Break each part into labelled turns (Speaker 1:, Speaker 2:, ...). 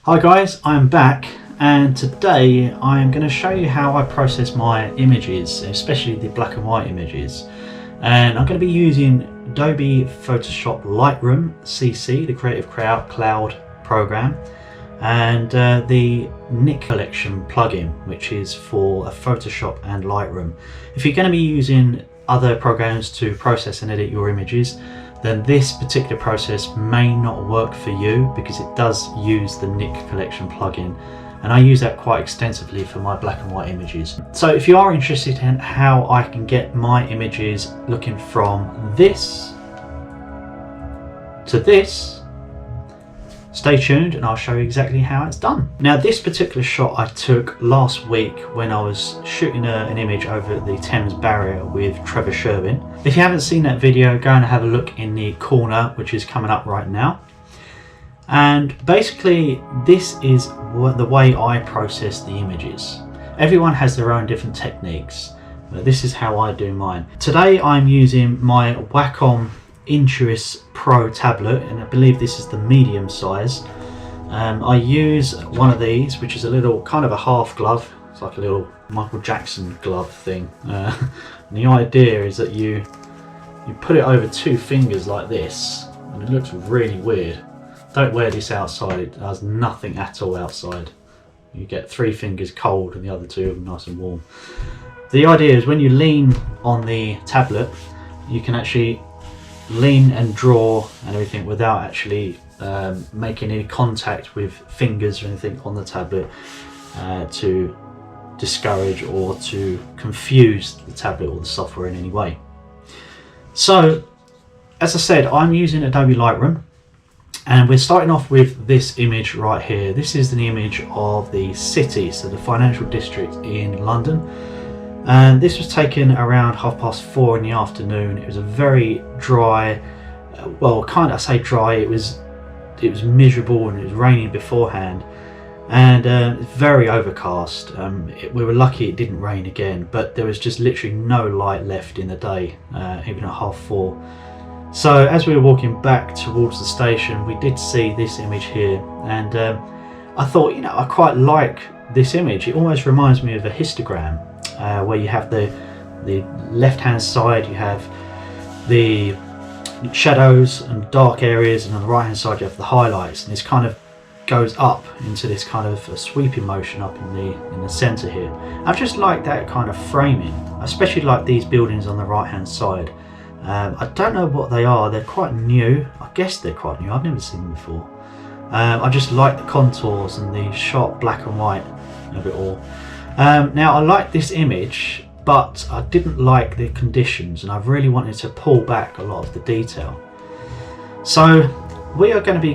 Speaker 1: Hi guys, I'm back, and today I'm going to show you how I process my images, especially the black and white images. And I'm going to be using Adobe Photoshop Lightroom CC, the Creative Cloud program, and the Nick Collection plugin, which is for Photoshop and Lightroom. If you're going to be using other programs to process and edit your images, then this particular process may not work for you because it does use the Nick Collection plugin, and I use that quite extensively for my black and white images. So if you are interested in how I can get my images looking from this to this, stay tuned and I'll show you exactly how it's done. Now, this particular shot I took last week when I was shooting an image over the Thames Barrier with Trevor Sherwin. If you haven't seen that video, go and have a look in the corner, which is coming up right now. And basically this is the way I process the images. Everyone has their own different techniques, but this is how I do mine. Today I'm using my Wacom Intuos Pro tablet, and I believe this is the medium size. I use one of these, which is a little kind of a half glove. It's like a little Michael Jackson glove thing. And the idea is that you put it over two fingers like this, and it looks really weird. Don't wear this outside, it does nothing at all outside. You get three fingers cold and the other two are nice and warm. The idea is when you lean on the tablet, you can actually lean and draw and everything without actually making any contact with fingers or anything on the tablet to discourage or to confuse the tablet or the software in any way. So as I said, I'm using Adobe Lightroom, and we're starting off with this image right here. This is the image of the city, so the financial district in London. And this was taken around 4:30 in the afternoon. It was a very dry, well, I say dry, it was miserable and it was raining beforehand, and very overcast. We were lucky it didn't rain again, but there was just literally no light left in the day, even at 4:30. So as we were walking back towards the station, we did see this image here, and I thought, I quite like this image. It almost reminds me of a histogram. Where you have the left hand side, you have the shadows and dark areas, and on the right hand side you have the highlights, and this kind of goes up into this kind of a sweeping motion up in the center here. I just like that kind of framing. I especially like these buildings on the right hand side. I don't know what they are, they're quite new. I guess they're quite new, I've never seen them before. I just like the contours and the sharp black and white of it all. Now, I like this image, but I didn't like the conditions, and I really wanted to pull back a lot of the detail. So we are going to be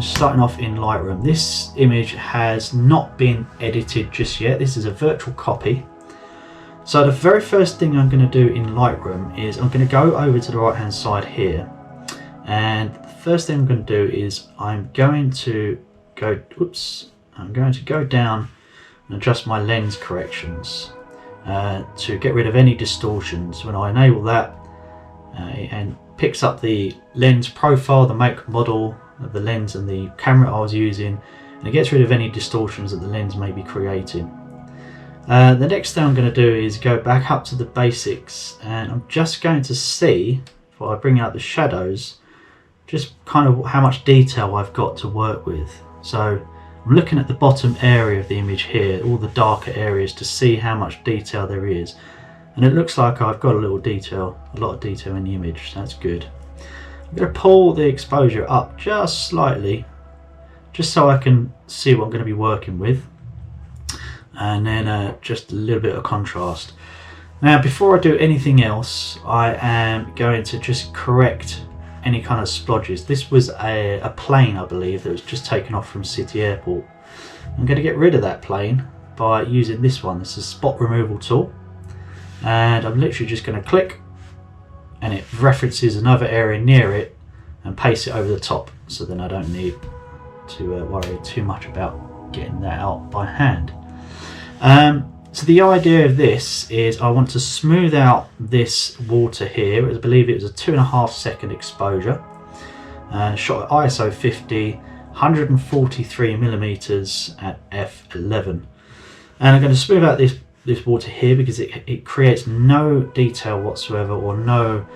Speaker 1: starting off in Lightroom. This image has not been edited just yet. This is a virtual copy. So the very first thing I'm going to do in Lightroom is I'm going to go over to the right hand side here, and the first thing I'm going to do is I'm going to go down and adjust my lens corrections to get rid of any distortions. When I enable that, and picks up the lens profile, the make, model of the lens and the camera I was using, and it gets rid of any distortions that the lens may be creating. The next thing I'm going to do is go back up to the basics, and I'm just going to see, if I bring out the shadows, just kind of how much detail I've got to work with. So I'm looking at the bottom area of the image here, all the darker areas, to see how much detail there is. And it looks like I've got a lot of detail in the image, so that's good. I'm going to pull the exposure up just slightly, just so I can see what I'm going to be working with. And then just a little bit of contrast. Now, before I do anything else, I am going to just correct any kind of splodges. This was a plane, I believe, that was just taken off from City Airport. I'm going to get rid of that plane by using this one. This is a spot removal tool, and I'm literally just going to click, and it references another area near it and paste it over the top, so then I don't need to worry too much about getting that out by hand. So the idea of this is I want to smooth out this water here. I believe it was a 2.5 second exposure, shot at ISO 50, 143mm at f11. And I'm going to smooth out this water here because it creates no detail whatsoever, or no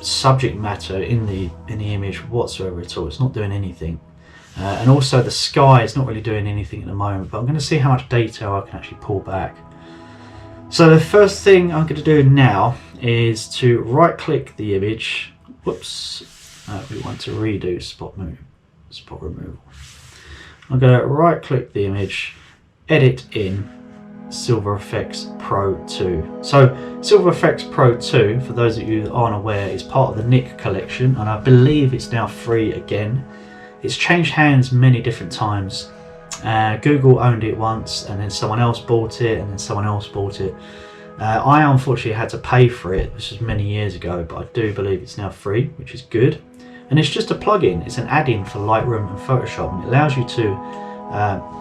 Speaker 1: subject matter in the image whatsoever at all. It's not doing anything. And also the sky is not really doing anything at the moment, but I'm going to see how much detail I can actually pull back. So the first thing I'm going to do now is to right click the image. Whoops, we want to redo spot removal. I'm going to right click the image, edit in Silver Effects Pro 2. So Silver Effects Pro 2, for those of you that aren't aware, is part of the Nick collection, and I believe it's now free again. It's changed hands many different times. Google owned it once, and then someone else bought it, and then someone else bought it. I unfortunately had to pay for it. This was many years ago, but I do believe it's now free, which is good. And it's just a plugin. It's an add-in for Lightroom and Photoshop, and it allows you to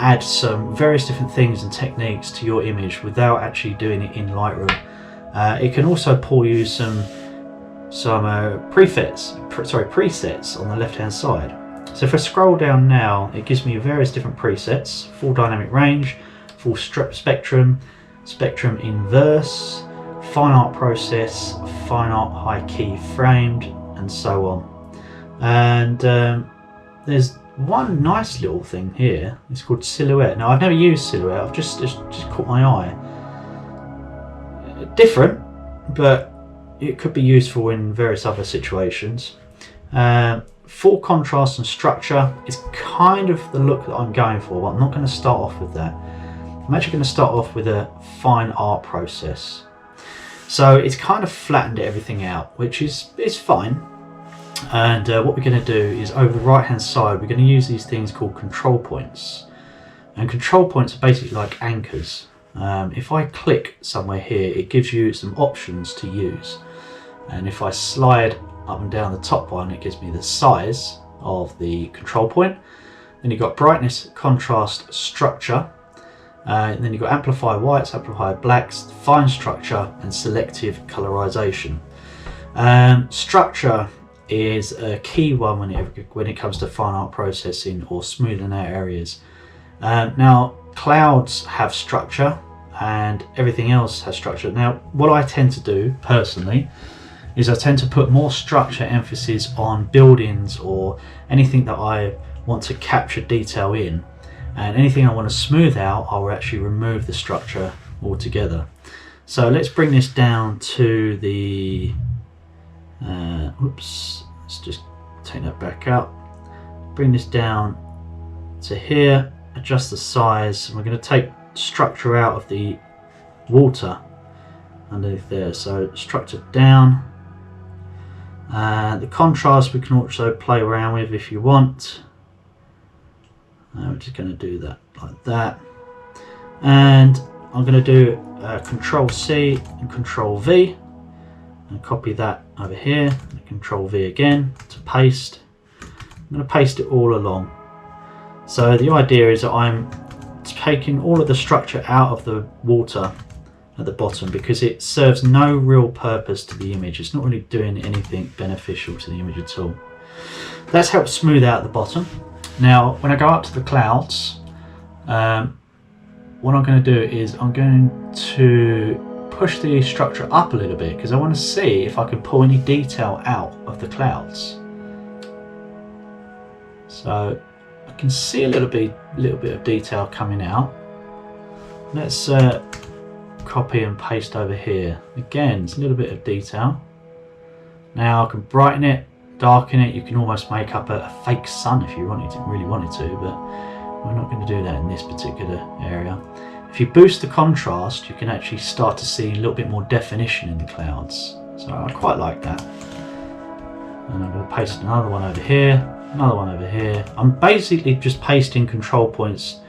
Speaker 1: add some various different things and techniques to your image without actually doing it in Lightroom. It can also pull you some presets on the left-hand side. So if I scroll down now, it gives me various different presets: full dynamic range, full spectrum, spectrum inverse, fine art process, fine art high key framed, and so on. And there's one nice little thing here. It's called silhouette. Now I've never used silhouette. I've just caught my eye. Different, but it could be useful in various other situations. Full contrast and structure is kind of the look that I'm going for, but I'm not going to start off with that. I'm actually going to start off with a fine art process. So it's kind of flattened everything out, which is fine. And what we're going to do is, over the right hand side, we're going to use these things called control points. And control points are basically like anchors. If I click somewhere here, it gives you some options to use. And if I slide up and down the top one, it gives me the size of the control point. Then you've got brightness, contrast, structure. And then you've got amplify whites, amplify blacks, fine structure, and selective colorization. Structure is a key one when it comes to fine art processing or smoothing out areas. Now clouds have structure and everything else has structure. Now what I tend to do personally is I tend to put more structure emphasis on buildings or anything that I want to capture detail in, and anything I want to smooth out, I'll actually remove the structure altogether. So let's bring this down to the oops, let's just take that back out, bring this down to here, adjust the size, and we're going to take structure out of the water underneath there. So structure down. The contrast we can also play around with if you want. We're just going to do that like that, and I'm going to do Control C and Control V and copy that over here, and Control V again to paste. I'm going to paste it all along. So the idea is that I'm taking all of the structure out of the water at the bottom because it serves no real purpose to the image. It's not really doing anything beneficial to the image at all. That's helped smooth out the bottom. Now when I go up to the clouds, what I'm going to do is I'm going to push the structure up a little bit because I want to see if I can pull any detail out of the clouds. So I can see a little bit of detail coming out. Let's copy and paste over here. Again, it's a little bit of detail. Now I can brighten it, darken it. You can almost make up a fake sun if you really wanted to, but we're not going to do that in this particular area. If you boost the contrast, you can actually start to see a little bit more definition in the clouds. So I quite like that. And I'm going to paste another one over here, another one over here. I'm basically just pasting control points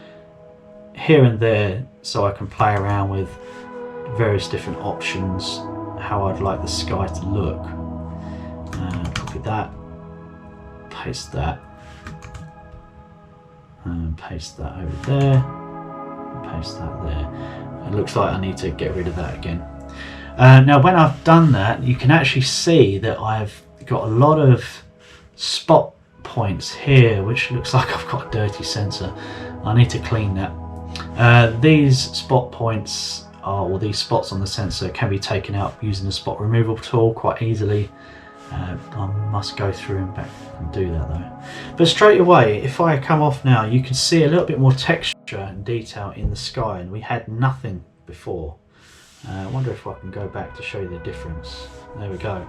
Speaker 1: here and there so I can play around with various different options, how I'd like the sky to look. Copy that, paste that, and paste that over there, and paste that there. It looks like I need to get rid of that again. Now when I've done that, you can actually see that I've got a lot of spot points here, which looks like I've got a dirty sensor. I need to clean that. These spot points or these spots on the sensor can be taken out using the spot removal tool quite easily. I must go through and back and do that though. But straight away, if I come off now, you can see a little bit more texture and detail in the sky, and we had nothing before. I wonder if I can go back to show you the difference. There we go.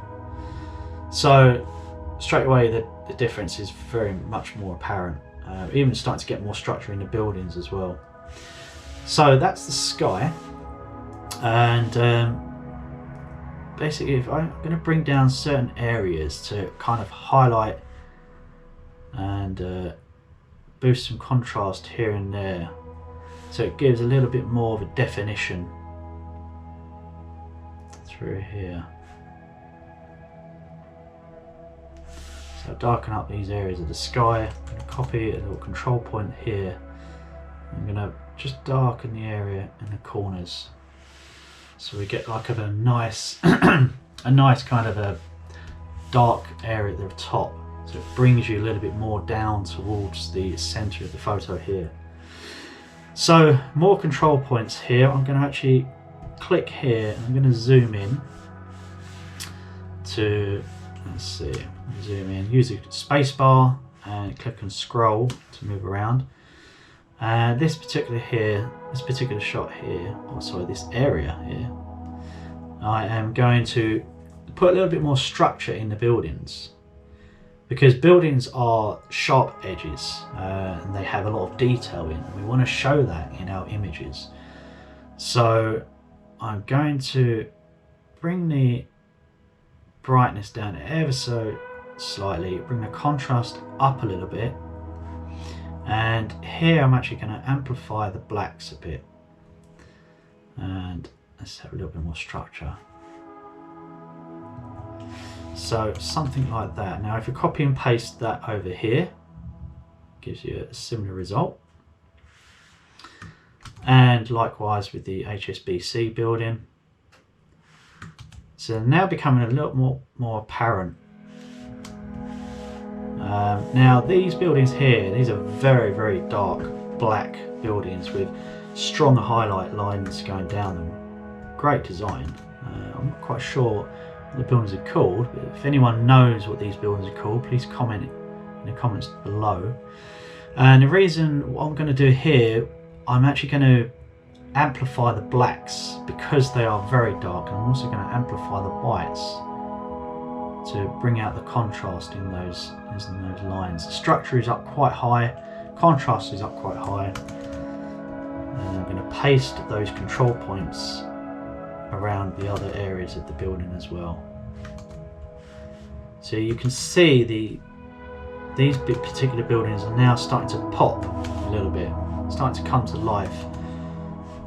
Speaker 1: So straight away the difference is very much more apparent. Even starting to get more structure in the buildings as well. So that's the sky, and basically if I'm going to bring down certain areas to kind of highlight and boost some contrast here and there, so it gives a little bit more of a definition through here. So darken up these areas of the sky. I'm going to copy a little control point here. I'm going to just darken the area in the corners, so we get like a nice a nice kind of a dark area at the top, so it brings you a little bit more down towards the center of the photo here. So more control points here. I'm going to actually click here and I'm going to zoom in to, let's see, zoom in, use the space bar and click and scroll to move around. And this particular shot here, or sorry, this area here, I am going to put a little bit more structure in the buildings, because buildings are sharp edges and they have a lot of detail in them. We want to show that in our images. So I'm going to bring the brightness down ever so slightly, bring the contrast up a little bit, and here I'm actually going to amplify the blacks a bit, and let's have a little bit more structure. So something like that. Now if you copy and paste that over here, gives you a similar result. And likewise with the HSBC building. So now becoming a little more apparent. Now these buildings here, these are very, very dark black buildings with strong highlight lines going down them. Great design. I'm not quite sure what the buildings are called, but if anyone knows what these buildings are called, please comment in the comments below. And the reason what I'm going to do here, I'm actually going to amplify the blacks because they are very dark, and I'm also going to amplify the whites to bring out the contrast in those lines. The structure is up quite high, contrast is up quite high, and I'm going to paste those control points around the other areas of the building as well. So you can see these particular buildings are now starting to pop a little bit, starting to come to life,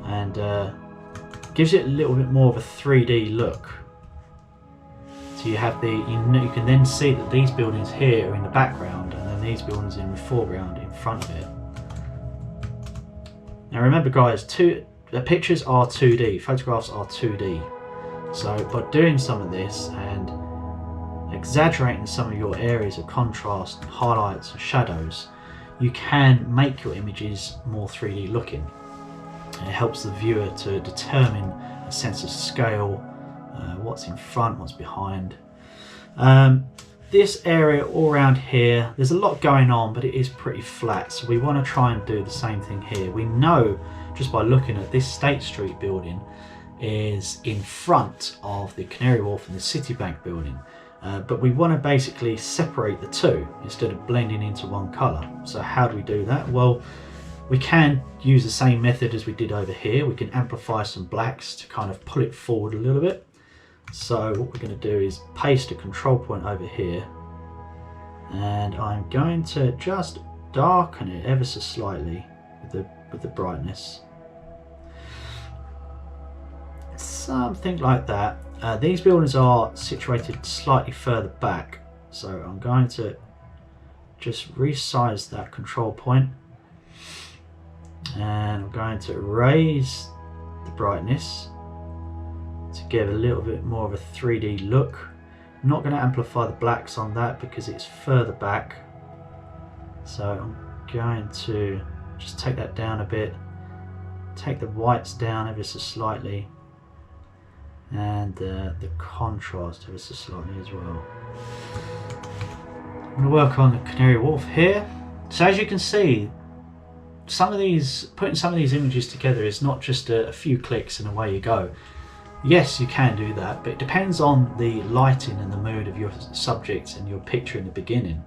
Speaker 1: and gives it a little bit more of a 3D look. So you have you can then see that these buildings here are in the background, and then these buildings in the foreground in front of it. Now remember guys, the pictures are 2D, photographs are 2D. So by doing some of this and exaggerating some of your areas of contrast, highlights and shadows, you can make your images more 3D looking. And it helps the viewer to determine a sense of scale, what's in front, what's behind. This area all around here, there's a lot going on, but it is pretty flat, so we want to try and do the same thing here. We know just by looking at this State Street building is in front of the Canary Wharf and the Citibank building, but we want to basically separate the two instead of blending into one colour. So how do we do that? Well, we can use the same method as we did over here. We can amplify some blacks to kind of pull it forward a little bit. So what we're going to do is paste a control point over here, and I'm going to just darken it ever so slightly with the brightness. Something like that. These buildings are situated slightly further back, so I'm going to just resize that control point, and I'm going to raise the brightness to give a little bit more of a 3D look. I'm not going to amplify the blacks on that because it's further back. So I'm going to just take that down a bit, take the whites down ever so slightly, and the contrast ever so slightly as well. I'm going to work on the Canary Wharf here. So as you can see, putting some of these images together is not just a few clicks and away you go. Yes, you can do that, but it depends on the lighting and the mood of your subject and your picture in the beginning.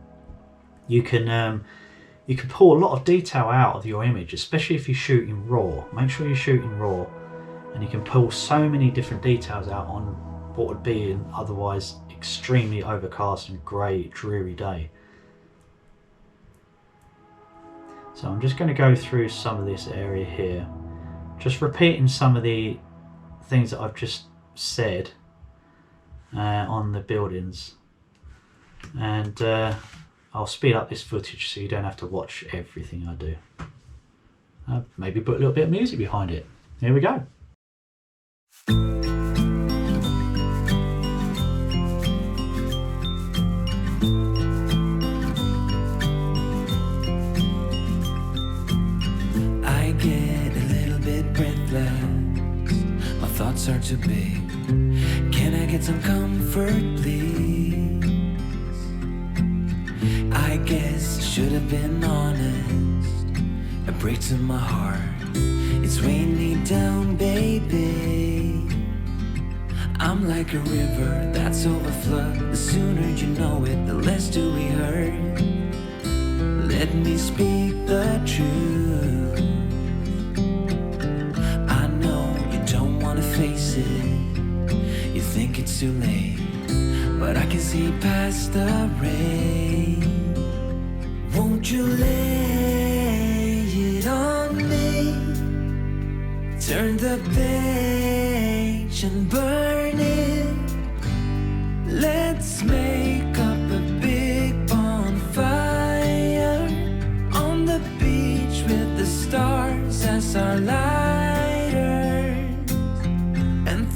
Speaker 1: You can pull a lot of detail out of your image, especially if you shoot in RAW. Make sure you shoot in RAW, and you can pull so many different details out on what would be an otherwise extremely overcast and grey, dreary day. So I'm just going to go through some of this area here, just repeating some of the things that I've just said on the buildings, and I'll speed up this footage so you don't have to watch everything I do. Maybe put a little bit of music behind it. Here we go.
Speaker 2: Thoughts are too big. Can I get some comfort, please? I guess I should have been honest. A break to my heart. It's weighing me down, baby. I'm like a river that's overflowed. The sooner you know it, the less do we hurt. Let me speak the truth. Face it, you think it's too late, but I can see past the rain. Won't you lay it on me? Turn the page and burn it. Let's make up a big bonfire on the beach with the stars as our light.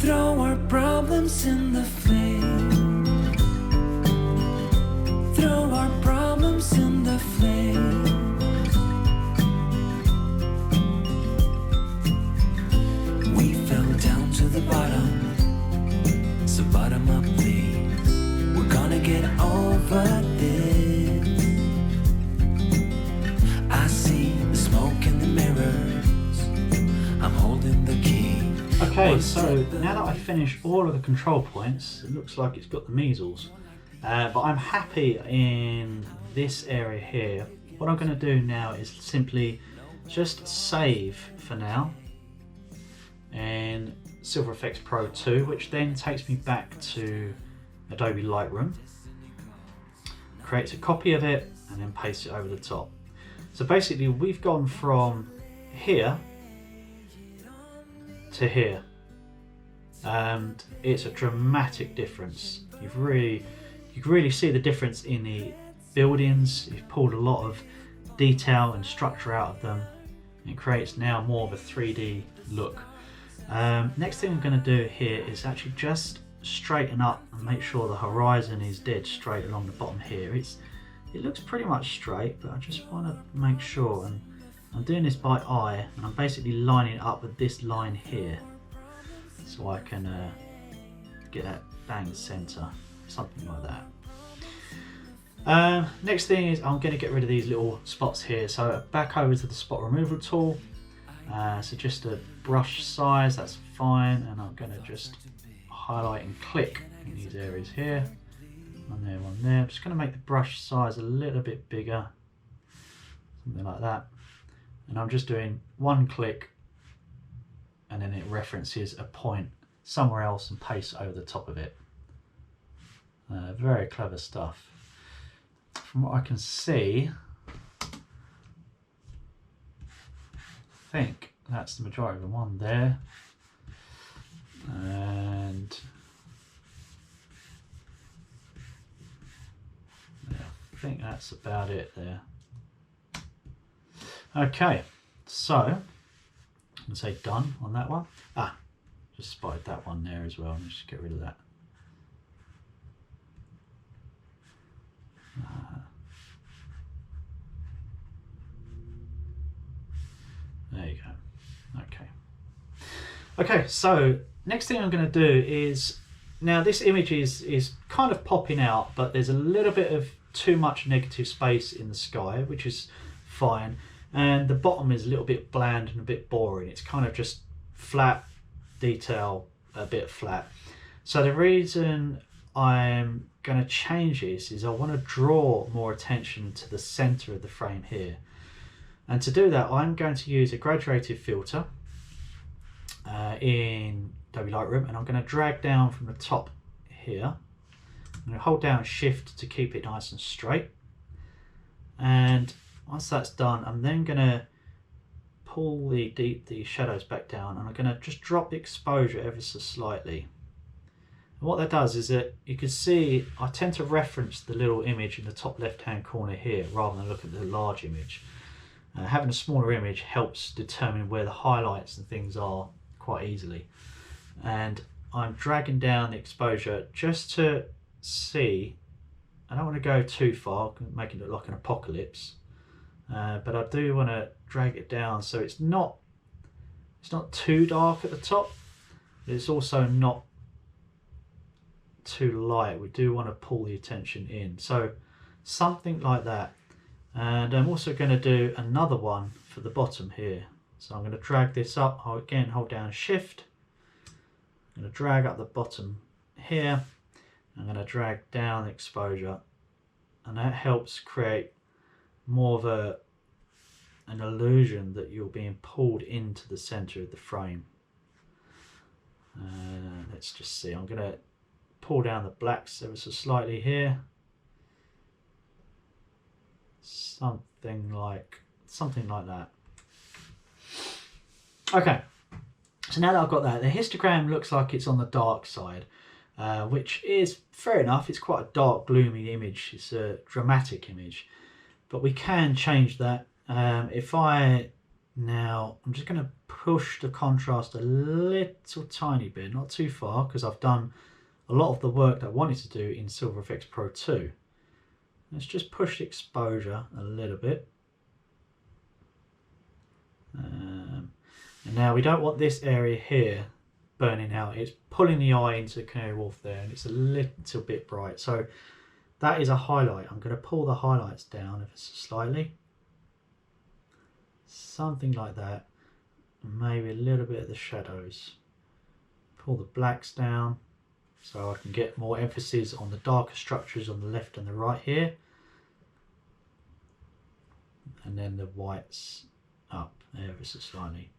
Speaker 2: Throw our problems in the flame. Throw our problems in the flame. We fell down to the bottom, so bottom up please. We're gonna get over this. I see the smoke in the mirrors. I'm holding the key.
Speaker 1: Okay, so now that I've finished all of the control points, it looks like it's got the measles, but I'm happy in this area here. What I'm going to do now is simply just save for now in Silver Efex Pro 2, which then takes me back to Adobe Lightroom, creates a copy of it and then pastes it over the top. So basically we've gone from here to here, and it's a dramatic difference. You can really see the difference in the buildings. You've pulled a lot of detail and structure out of them. It creates now more of a 3D look. Next thing I'm going to do here is actually just straighten up and make sure the horizon is dead straight along the bottom here. It looks pretty much straight, but I just want to make sure, and I'm doing this by eye, and I'm basically lining it up with this line here so I can get that bang center, something like that. Next thing is I'm going to get rid of these little spots here, so back over to the spot removal tool. So just a brush size, that's fine, and I'm going to just highlight and click in these areas here. One there, one there. I'm just going to make the brush size a little bit bigger, something like that. And I'm just doing one click, and then it references a point somewhere else and pastes over the top of it. Very clever stuff. From what I can see, I think that's the majority of the one there. And yeah, I think that's about it there. Okay, so I'm going to say done on that one. Just spotted that one there as well. Let's just get rid of that. go. Okay, so next thing I'm going to do is, now this image is kind of popping out, but there's a little bit of too much negative space in the sky, which is fine, and the bottom is a little bit bland and a bit boring. It's kind of just flat detail, a bit flat. So the reason I'm going to change this is I want to draw more attention to the center of the frame here, and to do that I'm going to use a graduated filter in Adobe Lightroom, and I'm going to drag down from the top here. I'm going to hold down Shift to keep it nice and straight, and once that's done I'm then going to pull the shadows back down, and I'm going to just drop the exposure ever so slightly. And what that does is that you can see I tend to reference the little image in the top left hand corner here rather than look at the large image. Having a smaller image helps determine where the highlights and things are quite easily, and I'm dragging down the exposure just to see. I don't want to go too far, make it look like an apocalypse, but I do want to drag it down so it's not too dark at the top, but it's also not too light. We do want to pull the attention in, so something like that. And I'm also going to do another one for the bottom here. So I'm going to drag this up. I'll again hold down Shift. I'm going to drag up the bottom here. I'm going to drag down the exposure, and that helps create more of an illusion that you're being pulled into the center of the frame. Let's just see. I'm going to pull down the blacks ever so slightly here. Something like that. Okay, so now that I've got that, the histogram looks like it's on the dark side, which is fair enough. It's quite a dark, gloomy image. It's a dramatic image, but we can change that. I'm just going to push the contrast a little tiny bit, not too far, because I've done a lot of the work that I wanted to do in Silver Efex Pro 2. Let's just push the exposure a little bit. And now we don't want this area here burning out. It's pulling the eye into Canary Wharf there, and it's a little bit bright. So that is a highlight. I'm going to pull the highlights down ever so slightly. Something like that. And maybe a little bit of the shadows. Pull the blacks down, so I can get more emphasis on the darker structures on the left and the right here. And then the whites up ever so slightly.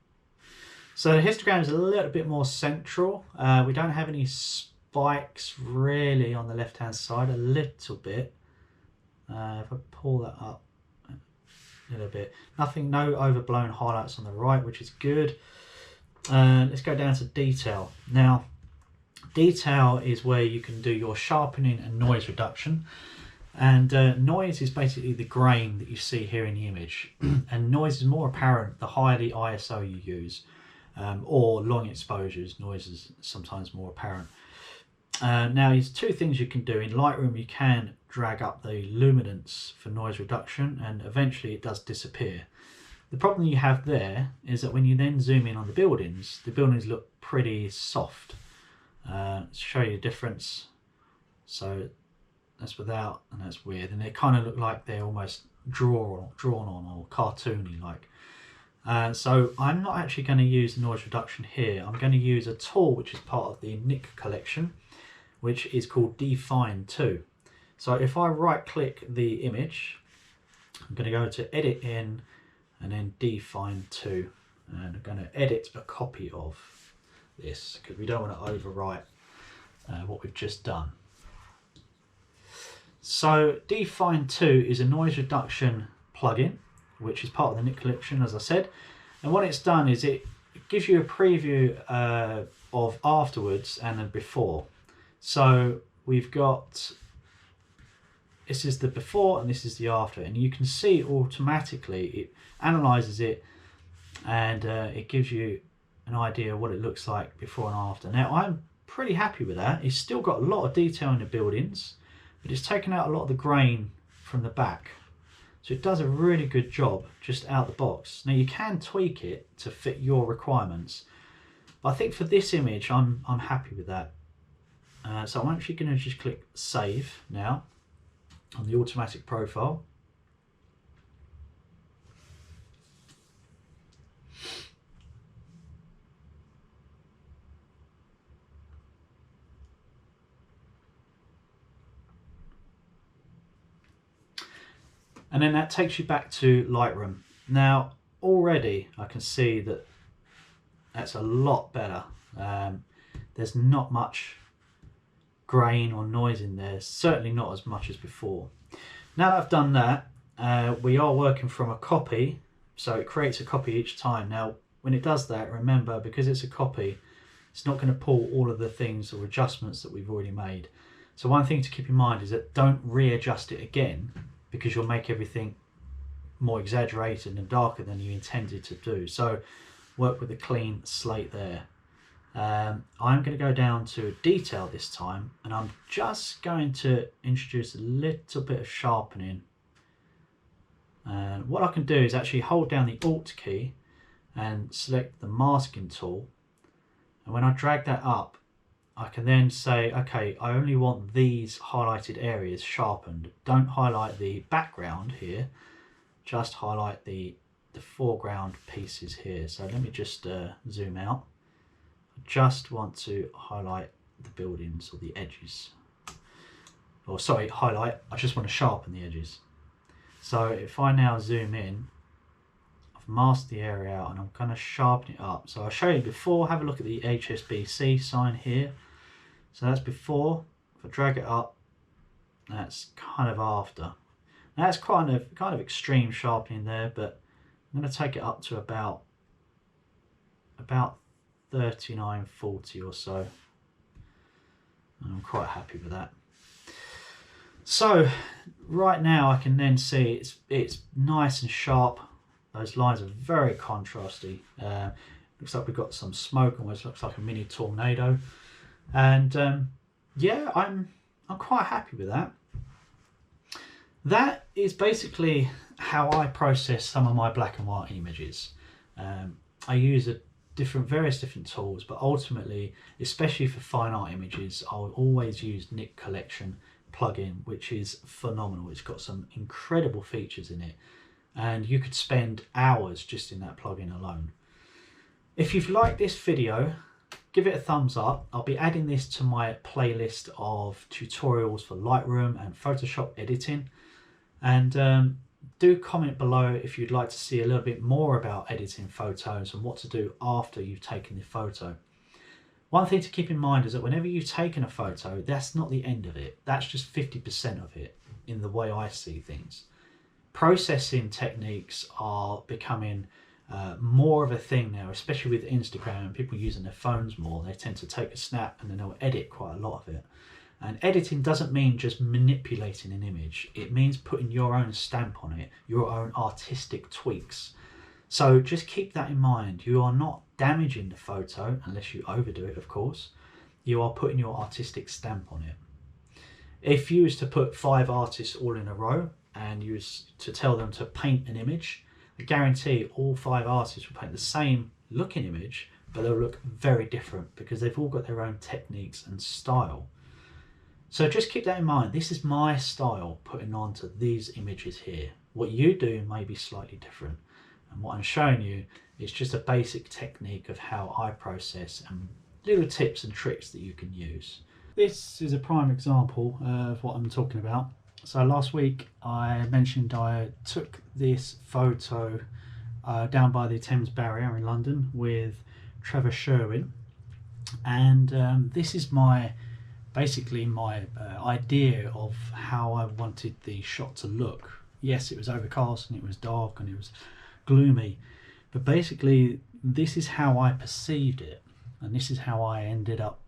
Speaker 1: So the histogram is a little bit more central. We don't have any spikes really on the left hand side, a little bit. If I pull that up a little bit. No overblown highlights on the right, which is good. Let's go down to detail. Now, detail is where you can do your sharpening and noise reduction, and noise is basically the grain that you see here in the image, and noise is more apparent the higher the ISO you use, or long exposures. Noise is sometimes more apparent. Now there's two things you can do. In Lightroom you can drag up the luminance for noise reduction, and eventually it does disappear. The problem you have there is that when you then zoom in on the buildings look pretty soft. Show you the difference. So that's without, and that's weird, and they kind of look like they're almost drawn on or cartoony like. So I'm not actually going to use noise reduction here. I'm going to use a tool which is part of the Nick collection, which is called Define 2. So if I right click the image, I'm going to go to Edit In and then Define 2, and I'm going to edit a copy of this because we don't want to overwrite what we've just done. So Define 2 is a noise reduction plugin which is part of the Nick collection, as I said, and what it's done is it gives you a preview of afterwards and then before. So we've got, this is the before and this is the after, and you can see automatically it analyzes it, and it gives you an idea of what it looks like before and after. Now I'm pretty happy with that. It's still got a lot of detail in the buildings, but it's taken out a lot of the grain from the back. So So it does a really good job just out the box. Now you can tweak it to fit your requirements, but I think for this image I'm happy with that. So I'm actually going to just click save now on the automatic profile. And then that takes you back to Lightroom. Now already I can see that that's a lot better. There's not much grain or noise in there, certainly not as much as before. Now that I've done that, we are working from a copy, so it creates a copy each time. Now when it does that, remember, because it's a copy, it's not going to pull all of the things or adjustments that we've already made. So one thing to keep in mind is that don't readjust it again, because you'll make everything more exaggerated and darker than you intended to do. So work with a clean slate there. I'm going to go down to detail this time, and I'm just going to introduce a little bit of sharpening. And what I can do is actually hold down the Alt key and select the masking tool, and when I drag that up, I can then say, okay, I only want these highlighted areas sharpened. Don't highlight the background here, just highlight the foreground pieces here. So let me just zoom out. I just want to highlight the buildings or the edges. Or sorry, highlight, I just want to sharpen the edges. So if I now zoom in, I've masked the area out and I'm going to sharpen it up. So I'll show you before, have a look at the HSBC sign here. So that's before. If I drag it up, that's kind of after. Now that's kind of extreme sharpening there, but I'm going to take it up to about 3940 or so. And I'm quite happy with that. So right now I can then see it's nice and sharp. Those lines are very contrasty. Looks like we've got some smoke, almost looks like a mini tornado. And yeah, I'm quite happy with that. That is basically how I process some of my black and white images. I use various different tools, but ultimately, especially for fine art images, I'll always use Nik Collection plugin, which is phenomenal. It's got some incredible features in it, and you could spend hours just in that plugin alone. If you've liked this video, give it a thumbs up. I'll be adding this to my playlist of tutorials for Lightroom and Photoshop editing. And do comment below if you'd like to see a little bit more about editing photos and what to do after you've taken the photo. One thing to keep in mind is that whenever you've taken a photo, that's not the end of it. That's just 50% of it in the way I see things. Processing techniques are becoming more of a thing now, especially with Instagram and people using their phones more. They tend to take a snap and then they'll edit quite a lot of it. And editing doesn't mean just manipulating an image. It means putting your own stamp on it, your own artistic tweaks. So just keep that in mind. You are not damaging the photo, unless you overdo it, of course. You are putting your artistic stamp on it. If you was to put 5 artists all in a row and you was to tell them to paint an image, I guarantee all 5 artists will paint the same looking image, but they'll look very different because they've all got their own techniques and style. So just keep that in mind. This is my style putting onto these images here. What you do may be slightly different. And what I'm showing you is just a basic technique of how I process and little tips and tricks that you can use. This is a prime example of what I'm talking about. So last week I mentioned I took this photo down by the Thames Barrier in London with Trevor Sherwin, and this is basically my idea of how I wanted the shot to look. Yes, it was overcast and it was dark and it was gloomy, but basically this is how I perceived it, and this is how I ended up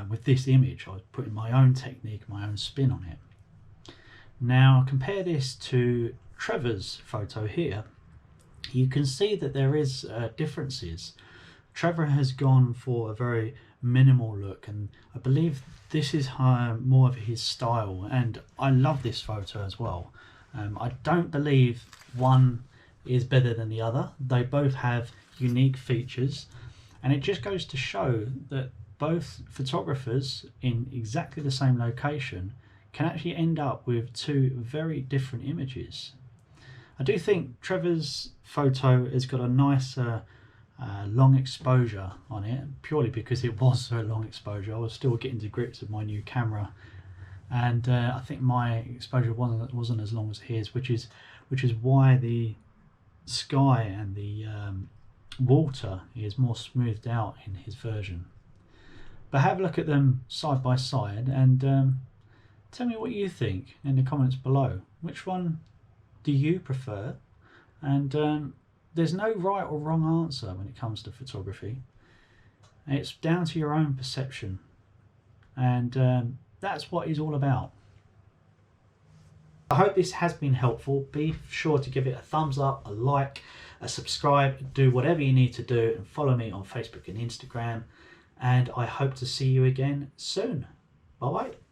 Speaker 1: with this image. I was putting my own technique, my own spin on it. Now compare this to Trevor's photo here. You can see that there is differences. Trevor has gone for a very minimal look, and I believe this is more of his style, and I love this photo as well. I don't believe one is better than the other. They both have unique features, and it just goes to show that both photographers in exactly the same location can actually end up with two very different images. I do think Trevor's photo has got a nice long exposure on it, purely because it was a long exposure. I was still getting to grips with my new camera, and I think my exposure wasn't as long as his, which is why the sky and the water is more smoothed out in his version. But have a look at them side by side and tell me what you think in the comments below. Which one do you prefer? And there's no right or wrong answer when it comes to photography. It's down to your own perception, and that's what it's all about. I hope this has been helpful. Be sure to give it a thumbs up, a like, a subscribe, do whatever you need to do, and follow me on Facebook and Instagram. And I hope to see you again soon. Bye bye.